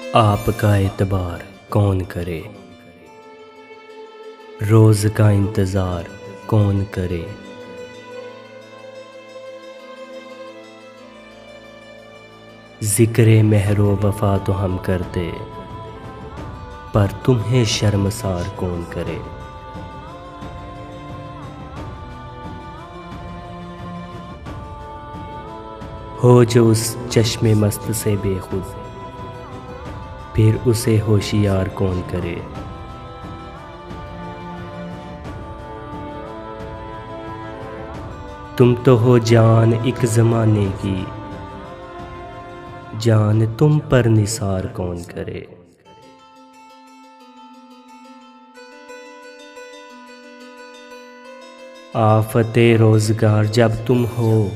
आपका एतबार कौन करे, रोज का इंतजार कौन करे। जिक्र महरो वफा तो हम करते, पर तुम्हें शर्मसार कौन करे। हो जो उस चश्मे मस्त से बेखुद, फिर उसे होशियार कौन करे। तुम तो हो जान एक ज़माने की, जान तुम पर निसार कौन करे। आफते रोज़गार जब तुम हो,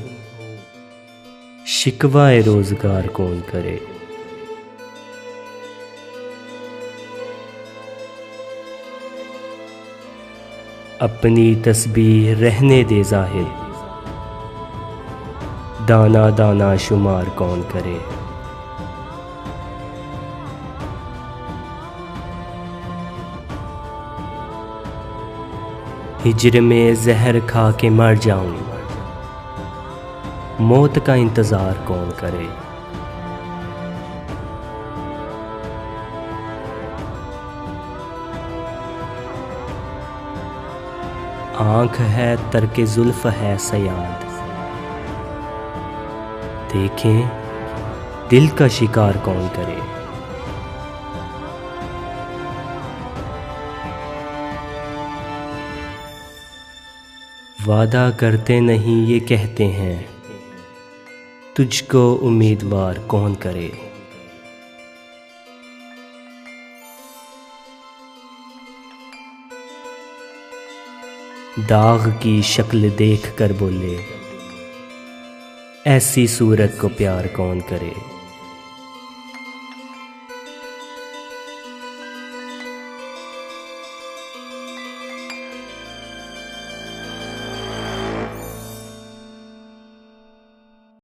शिकवाए रोज़गार कौन करे। अपनी तस्बीह रहने दे ज़ाहिर, दाना दाना शुमार कौन करे। हिज्र में जहर खा के मर जाऊं, मौत का इंतज़ार कौन करे। आँख है तरके जुल्फ है सयाद, देखें दिल का शिकार कौन करे। वादा करते नहीं ये कहते हैं, तुझको उम्मीदवार कौन करे। दाग की शक्ल देख कर बोले, ऐसी सूरत को प्यार कौन करे।